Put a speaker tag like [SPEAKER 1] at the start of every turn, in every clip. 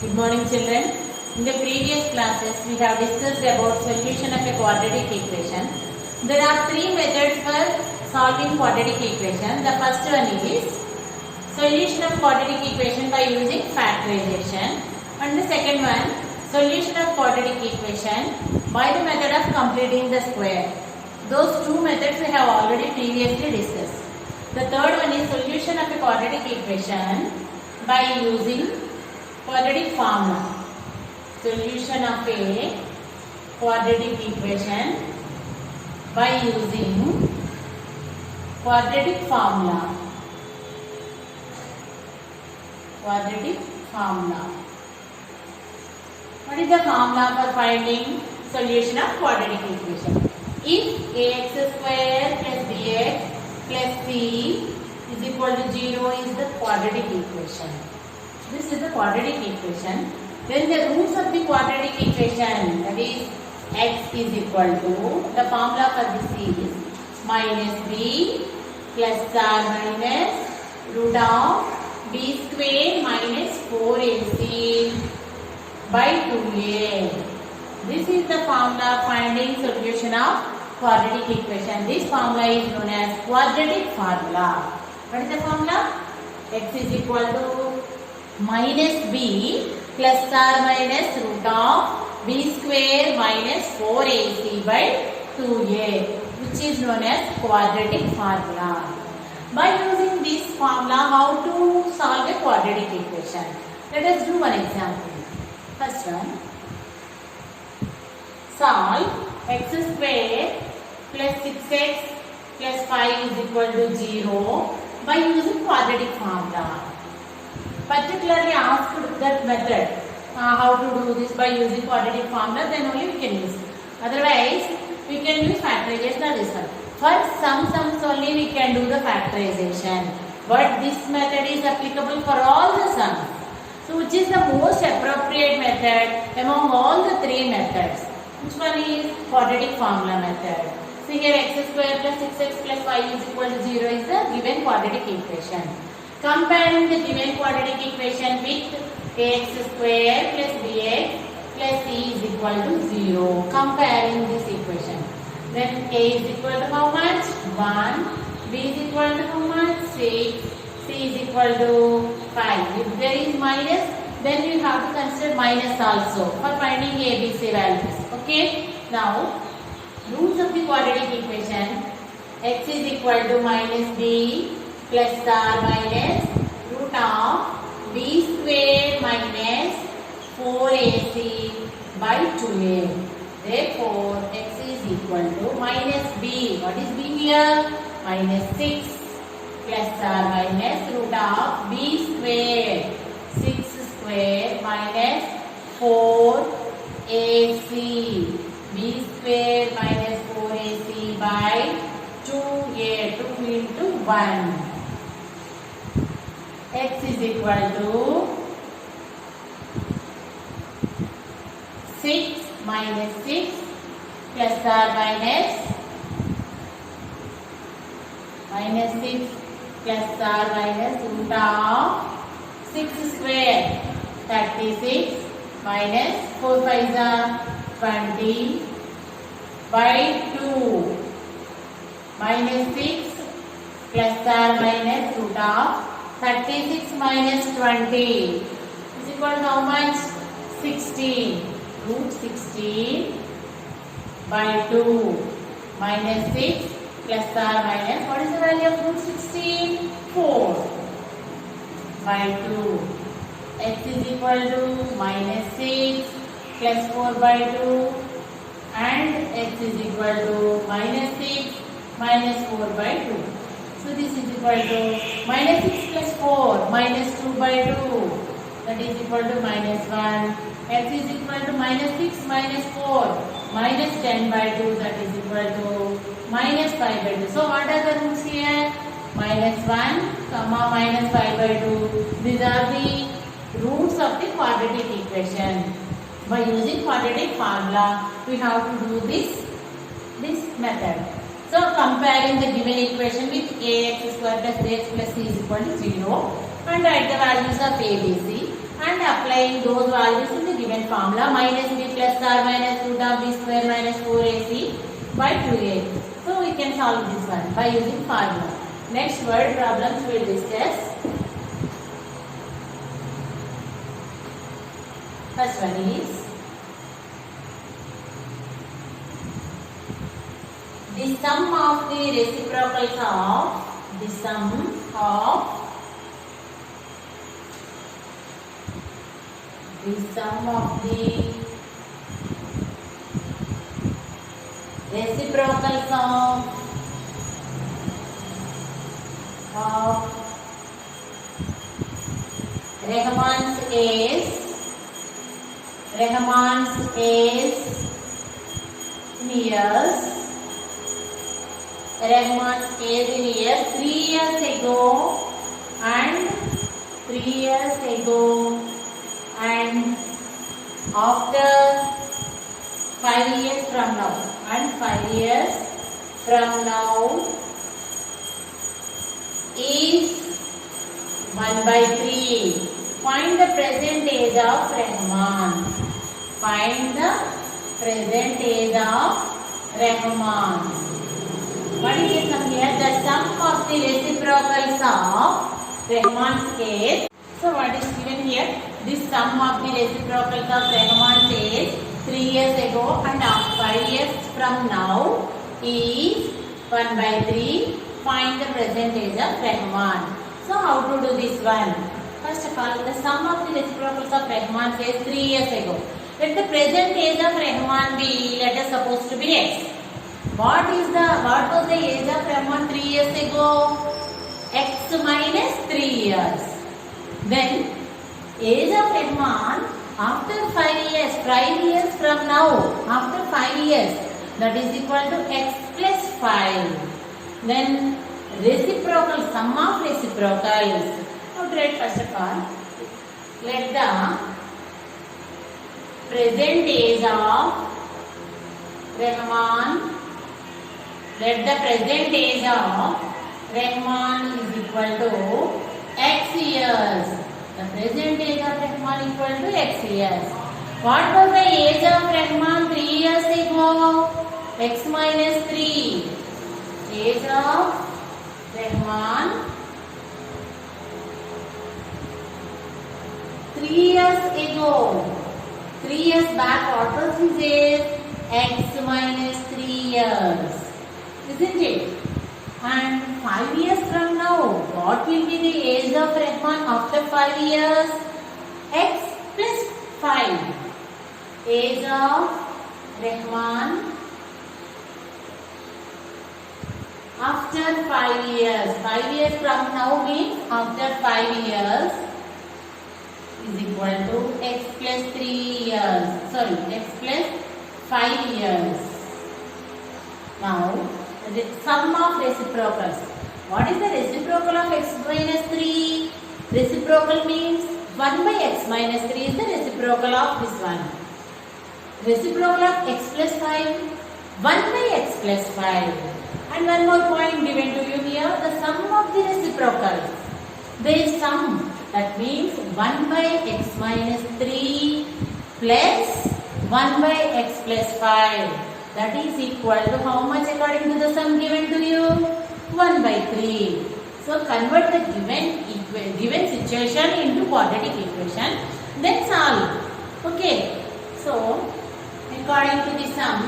[SPEAKER 1] Good morning, children. In the previous classes, we have discussed about solution of a quadratic equation. There are three methods for solving quadratic equation. The first one is solution of quadratic equation by using factorization, and the second one, solution of quadratic equation by the method of completing the square. Those two methods we have already previously discussed. The third one is solution of a quadratic equation by using quadratic formula. Solution of a quadratic equation by using quadratic formula. Quadratic formula. What is the formula for finding solution of quadratic equation? If ax square plus bx plus c is equal to 0 is the quadratic equation. This is the quadratic equation. Then the roots of the quadratic equation, that is x is equal to, the formula for this is minus b plus r minus root of b square minus 4ac by 2a. This is the formula finding solution of quadratic equation. This formula is known as quadratic formula. What is the formula? X is equal to minus b plus r minus root of b square minus 4ac by 2a, which is known as quadratic formula. By using this formula, how to solve a quadratic equation? Let us do one example. First one, solve x square plus 6x plus 5 is equal to 0 by using quadratic formula. Particularly asked that method, how to do this by using quadratic formula, then only we can use. Otherwise, we can use factorization or this one. For some sums only we can do the factorization. But this method is applicable for all the sums. So, which is the most appropriate method among all the three methods? Which one is quadratic formula method? So, here x square plus 6x plus 5 is equal to 0 is the given quadratic equation. Comparing the given quadratic equation with ax square plus bx plus c is equal to 0. Comparing this equation. Then a is equal to how much? 1. B is equal to how much? 6. C is equal to 5. If there is minus, then you have to consider minus also for finding a, b, c values. Okay. Now, roots of the quadratic equation. X is equal to minus b plus r minus root of b square minus 4ac by 2a. Therefore, x is equal to minus b. What is b here? Minus 6 plus r minus root of b square. 6 square minus 4ac. b square minus 4ac by 2a. 2 into 1. X is equal to 6 minus 6 plus r minus 6 plus r minus root of 6 square 36 minus 4 5s are 20 by 2 minus 6 plus r minus root of 36 minus 20 is equal to how much? 16. Root 16 by 2 minus 6 plus r minus, what is the value of root 16? 4 by 2. X is equal to minus 6 plus 4 by 2 and x is equal to minus 6 minus 4 by 2. So this is equal to minus 6 plus 4 minus 2 by 2, that is equal to minus 1. X is equal to minus 6 minus 4 minus 10 by 2, that is equal to minus 5 by 2. So what are the roots here? Minus 1 comma minus 5 by 2. These are the roots of the quadratic equation. By using quadratic formula, we have to do this method. So comparing the given equation with ax square plus bx plus c is equal to 0 and write the values of a, b, c and applying those values in the given formula minus b plus r minus root of b square minus 4ac by 2a. So we can solve this one by using formula. Next word problems we will discuss. First one is the sum of the reciprocals of the sum of the reciprocals of Rahman's is years. Rahman's age in years 3 years ago and after 5 years from now is 1 by 3. Find the present age of Rahman. What is the sum here? The sum of the reciprocals of Rahman's age. So what is given here? The sum of the reciprocals of Rahman's age 3 years ago and 5 years from now is 1 by 3. Find the present age of Rahman. So how to do this one? First of all, the sum of the reciprocals of Rahman's age 3 years ago. Let the present age of Rahman be, let us suppose to be x. What was the age of Rahman 3 years ago? X minus 3 years. Then age of Rahman after 5 years from now, after 5 years, that is equal to x plus 5. Then reciprocal, sum of reciprocals. Now to write first of all, let the present age of Rahman is equal to x years. The present age of Rahman equal to x years. What was the age of Rahman 3 years ago? X minus 3. Age of Rahman 3 years ago. 3 years back, what was his age? X minus 3 years. Isn't it? And 5 years from now, what will be the age of Rahman after 5 years? X plus 5. Age of Rahman after 5 years. 5 years from now means after 5 years is equal to x plus 3 years. Sorry, x plus 5 years. Now, the sum of reciprocals. What is the reciprocal of x minus 3? Reciprocal means 1 by x minus 3 is the reciprocal of this one. Reciprocal of x plus 5, 1 by x plus 5. And one more point given to you here, the sum of the reciprocals. Their sum, that means 1 by x minus 3 plus 1 by x plus 5. That is equal to how much according to the sum given to you? 1 by 3. So convert the given situation into quadratic equation, then solve. Okay. So according to the sum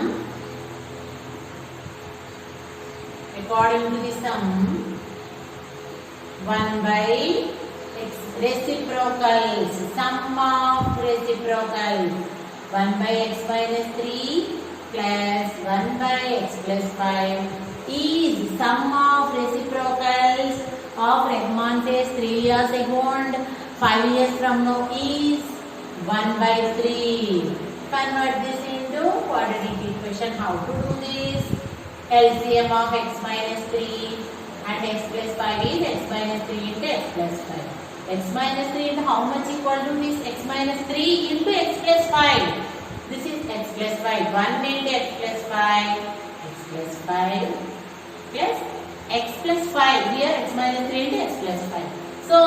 [SPEAKER 1] 1 by x reciprocals, sum of reciprocals 1 by x minus 3 plus 1 by x plus 5 is sum of reciprocals of Rahman's age 3 years ago and 5 years from now is 1 by 3. Convert this into quadratic equation. How to do this? LCM of x minus 3 and x plus 5 is x minus 3 into x plus 5. X minus 3 into how much equal to this? X minus 3 into x plus 5. This is x plus 5. 1 into x plus 5. X plus 5 plus x plus 5. Here x minus 3 into x plus 5. So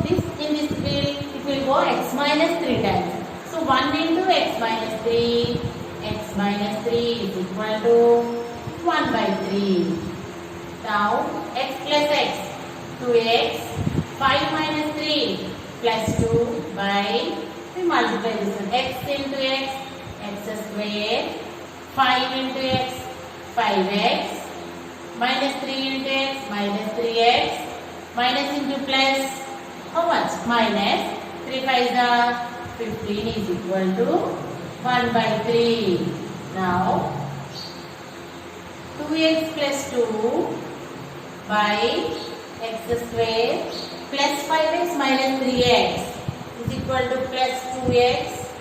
[SPEAKER 1] this in this way it will go x minus 3 times. So 1 into x minus 3. X minus 3 is equal to 1 by 3. Now x plus x. 2x. 5 minus 3 plus 2 by, we multiply this one. X into x. X square. 5 into x. 5x. Minus 3 into x. Minus 3x. Minus into plus. How much? Minus 3 5s are 15 is equal to 1 by 3. Now 2x plus 2 by x square plus 5x minus 3x is equal to plus 2x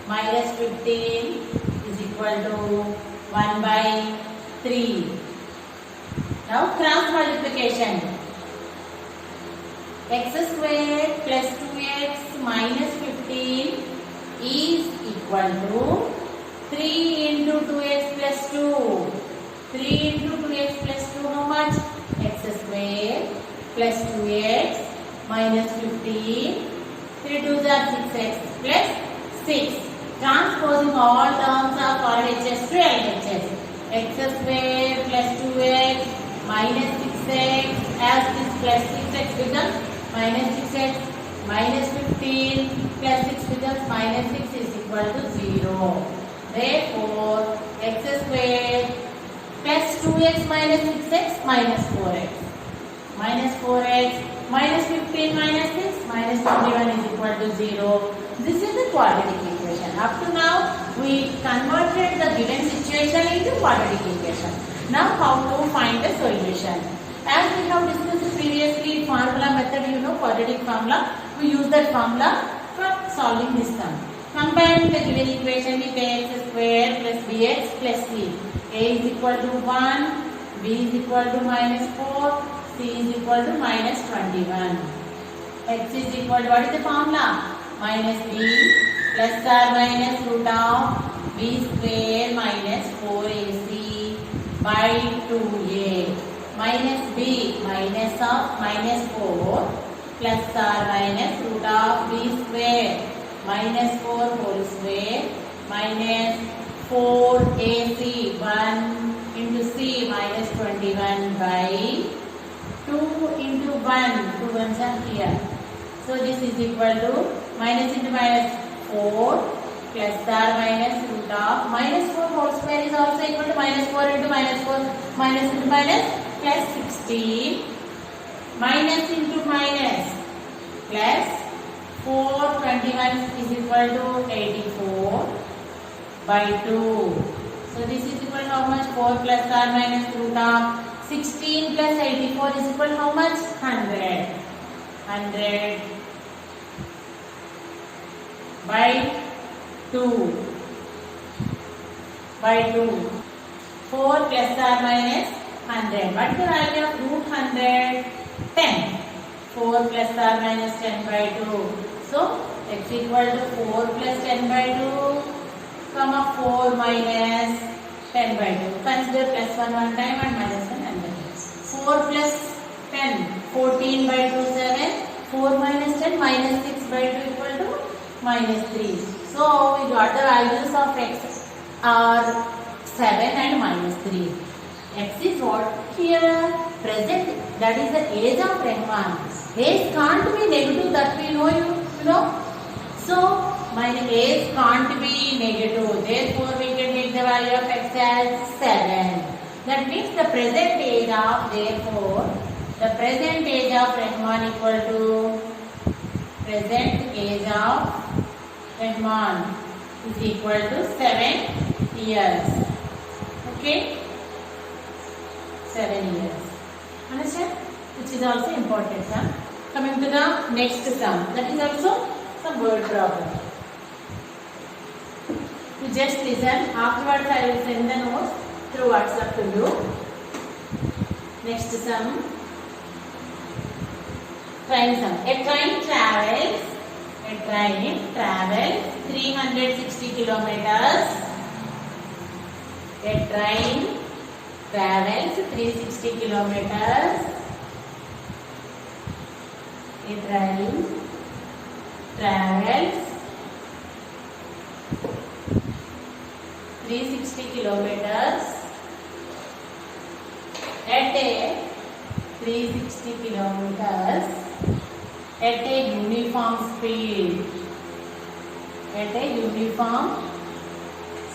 [SPEAKER 1] minus 15 is equal to 1 by 3. Now cross multiplication. X square plus 2x minus 15 is equal to 3 into 2x plus 2. 3 into 2x plus 2 how much? X square plus 2x minus 15. 3 2s are 6x plus 6. Transposing all terms of RHS to LHS. X square plus 2x minus 6x as this plus 6x becomes minus 6x minus 15 plus 6 becomes minus 6 is equal to 0. Therefore, x square plus 2x minus 6x minus 4x. Minus 4x minus 15 minus 6 minus 21 is equal to 0. This is the quadratic equation. Up to now, we converted the given situation into quadratic equation. Now, how to find the solution? As we have discussed previously, formula method, you know, quadratic formula, we use that formula for solving this sum. Combine the given equation with ax square plus bx plus c. A is equal to 1, b is equal to minus 4, c is equal to minus 21. X is equal to, what is the formula? Minus b plus or minus root of b square minus 4ac by 2a. Minus b minus of minus 4 plus or minus root of b square minus 4 whole square minus 4ac 1 into c minus 21 by 2 into 1. 2 ones are here. So this is equal to minus into minus 4 plus or minus root of minus 4 whole square is also equal to minus 4 into minus 4 minus into minus plus 16 minus into minus plus 421 is equal to 84 by 2. So this is equal to how much? 4 plus or minus root of 16 plus 84 is equal to how much? 100. 100 by 2 by 2. 4 plus or minus 100. What is the value of root 100? 10. 4 plus or minus 10 by 2. So, x equal to 4 plus 10 by 2, comma 4 minus 10 by 2. Consider plus 1 one time and minus 1 and then 4 plus 10, 14 by 2, 7. 4 minus 10 minus 6 by 2 equal to minus 3. So, we got the values of x are 7 and minus 3. X is what? Here, present, that is the age of Rahman. Age can't be negative, that we know, you know. So, my age can't be negative. Therefore, we can take the value of x as 7. That means the present age of, therefore, the present age of Rahman equal to present age of Rahman is equal to 7 years. Okay? 7 years. Understand? Which is also important sum. Coming to the next sum. That is also some word problem. You just listen. Afterwards I will send the notes through WhatsApp to you. Next sum. Train sum. A train travels 360 kilometers. A train travels 360 kilometers. A train travels 360 kilometers at a 360 kilometers at a uniform speed. At a uniform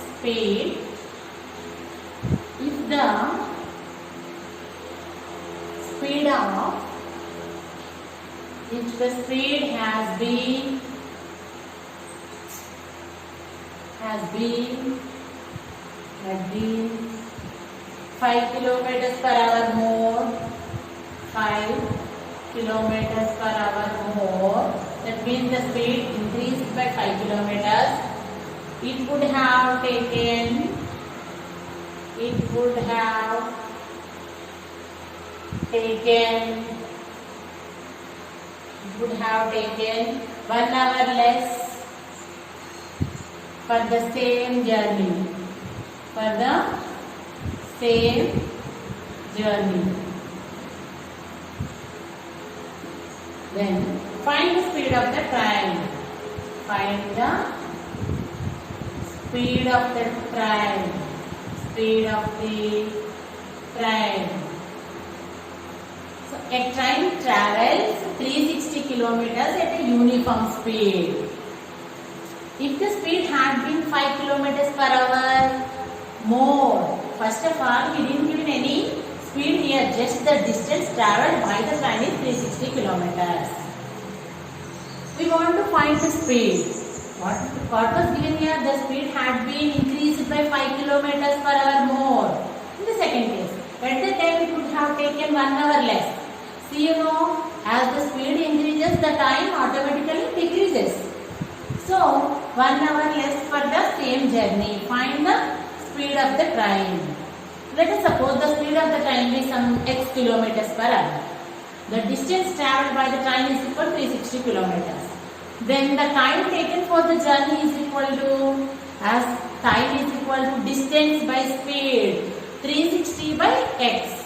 [SPEAKER 1] speed, if the speed has been 5 kilometers per hour more, 5 kilometers per hour more, that means the speed increased by 5 kilometers. It would have taken 1 hour less for the same journey. Then find the speed of the train. Find the speed of the train. So a train travels 360 kilometers at a uniform speed. If the speed had been 5 kilometers per hour more, first of all, we didn't give any speed here, just the distance travelled by the train is 360 kilometers. We want to find the speed. What was given here? The speed had been increased by 5 kilometers per hour more. In the second case, at the time it would have taken 1 hour less. See, you know, as the speed increases, the time automatically decreases. So, 1 hour less for the same journey. Find the speed of the train. Let us suppose the speed of the train is some x kilometers per hour. The distance travelled by the train is equal to 360 kilometers. Then the time taken for the journey is equal to, as time is equal to distance by speed, 360 by x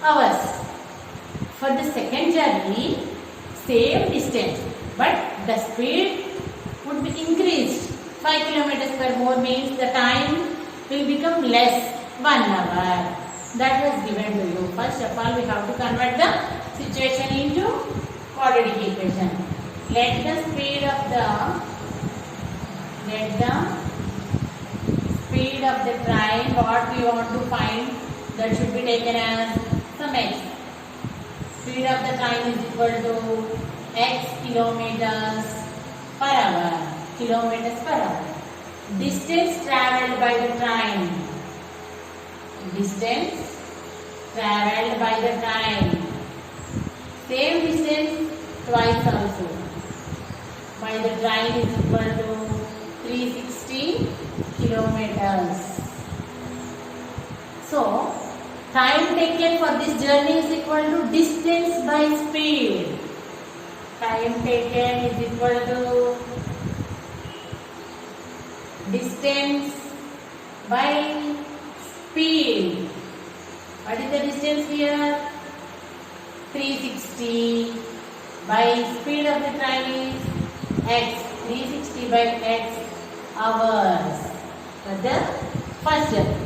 [SPEAKER 1] hours. For the second journey, same distance, but the speed would be increased. 5 kilometers per more means the time will become less, 1 hour. That was given to you. First of all, we have to convert the situation into quadratic equation. Let the speed of the train, what we want to find, that should be taken as some x. Speed of the train is equal to x kilometers per hour. Distance travelled by the train. Same distance twice also. By the train is equal to 360 kilometers. So, time taken for this journey is equal to distance by speed. Time taken is equal to distance by speed. What is the distance here? 360 by speed of the train is x. 360 by x hours. For the first journey.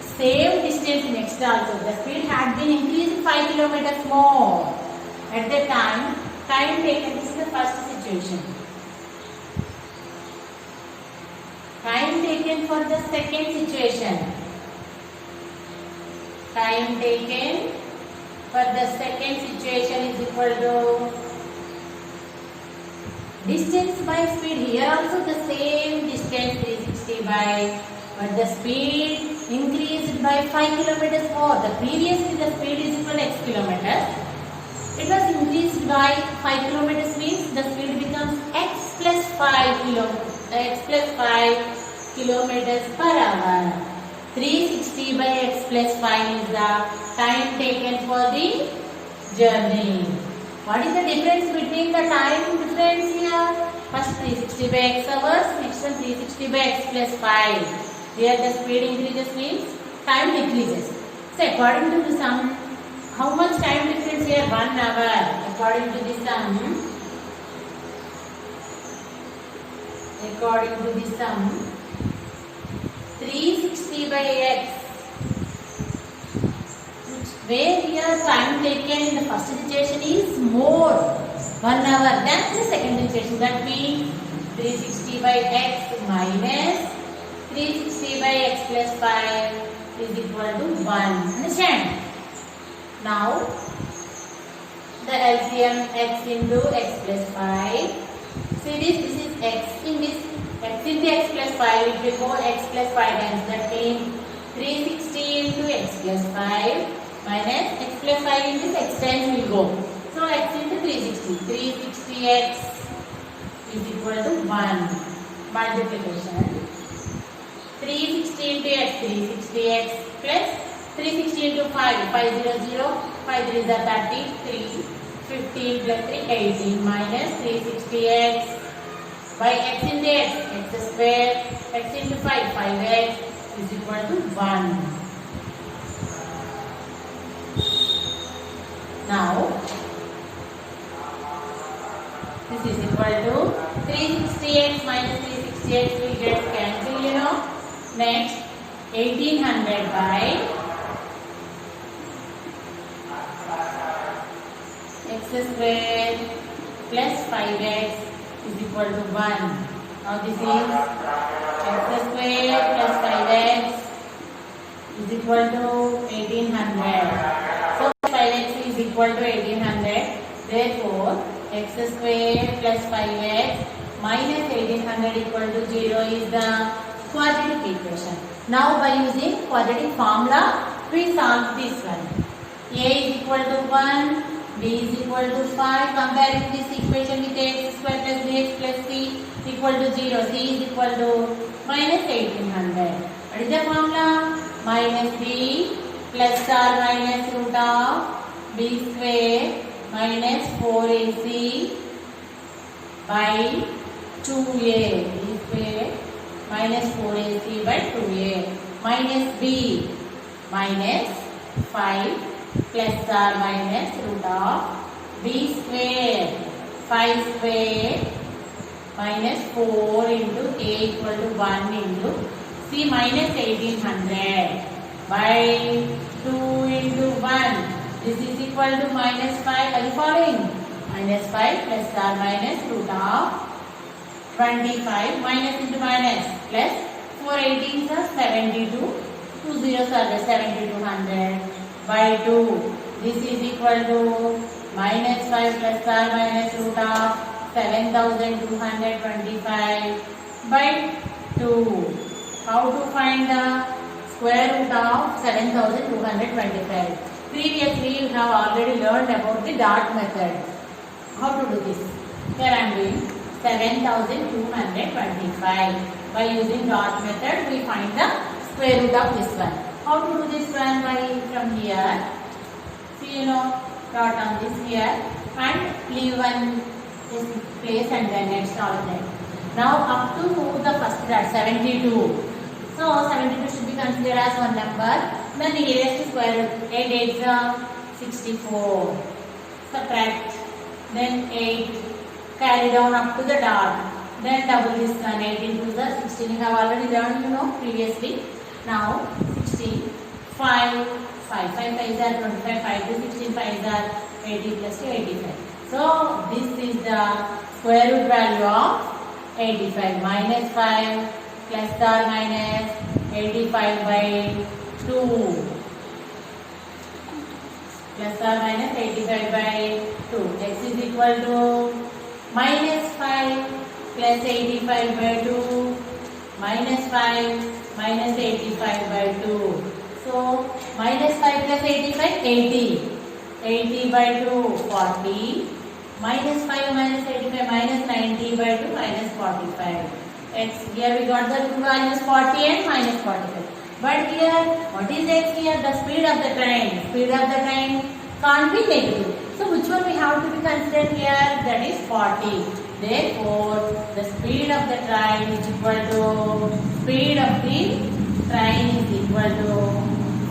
[SPEAKER 1] Same distance next also. The speed had been increased 5 kilometers more. At the time taken, this is the first situation. Time taken for the second situation. Time taken for the second situation is equal to distance by speed. Here also the same distance 360 by, but the speed increased by 5 kilometers more. The previously the speed is equal to x kilometers. It was increased by 5 kilometers means the speed becomes x plus 5 kilometers per hour. 360 by x plus 5 is the time taken for the journey. What is the difference between the time difference here? First 360 by x hours, next one 360 by x plus 5. Here the speed increases means time decreases. So according to the sum, how much time difference here? 1 hour. According to the sum, according to the sum, 360 by x, where here time taken in the first situation is more 1 hour than the second situation. That means 360 by x minus 360 by x plus 5 is equal to 1. Understand? Now the LCM x into x plus 5. See this is x in this, x into x plus 5, it will go x plus 5 times. That means 360 into x plus 5 minus x plus 5 into x times will go. So x into 360. 360x is equal to 1. Multiplication. 360 into x, 360x plus 360 into 5, 500, 5 3 is 33, 15 plus 3, 18 minus 360x by x into x, x square, x into 5, 5x is equal to 1. Now, this is equal to 360x minus 360x will get cancelled, you know. Next, 1800 by x square plus 5x is equal to 1. Now this is x square plus 5x is equal to 1800. So 5x is equal to 1800. Therefore, x square plus 5x minus 1800 equal to 0 is the quadratic equation. Now by using quadratic formula, we solve this one. A is equal to 1, b is equal to 5. Comparing this equation with x square plus bx plus c equal to 0. C is equal to minus 1800. What is the formula? Minus b plus or minus root of b square minus 4ac by 2a. B square minus 4ac by 2a minus b minus 5 plus or minus root of b square 5 square minus 4 into a equal to 1 into c minus 1800 by 2 into 1. This is equal to minus 5. Are you following? Minus 5 plus or minus root of 25 minus into minus plus 4 18s are 72. 2 zeros are the 7200 by 2. This is equal to minus 5 plus or minus root of 7225 by 2. How to find the square root of 7225? Previously you have already learned about the dot method. How to do this? Here I am doing 7225. By using dot method we find the square root of this one. How to do this one? By from here. See, you know, dot on this here and leave one this place and then next alternate. Now up to the first dot 72. So 72 should be considered as one number. Then the nearest square root 8 8 is 64. Subtract. Then 8. Carry down up to the dot. Then double this one. 8 into the 16. You have already learned, you know, previously. Now 16. 5. 5 5 5 is 25. 5 to 16 5 is 80 plus 2 85. So this is the square root value of 85. Minus 5 plus or minus 85 by 2. Plus or minus 85 by 2. X is equal to minus 5 plus 85 by 2. Minus 5 minus 85 by 2. So minus 5 plus 85 80. 80 by 2 40. Minus 5 minus 85 minus 90 by 2 minus 45. X here we got the two values 40 and minus 45. But here what is x here? The speed of the train. Speed of the train can't be negative. So which one we have to be considered here? That is 40. Therefore the speed of the train is equal to speed of the train is equal to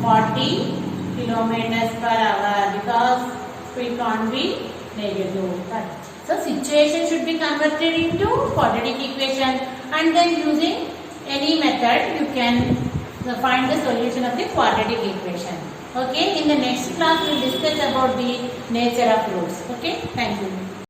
[SPEAKER 1] 40 kilometers per hour because speed can't be negative. So situation should be converted into quadratic equation. and then using any method you can find the solution of the quadratic equation. Okay, in the next class we will discuss about the nature of roots. Okay, thank you.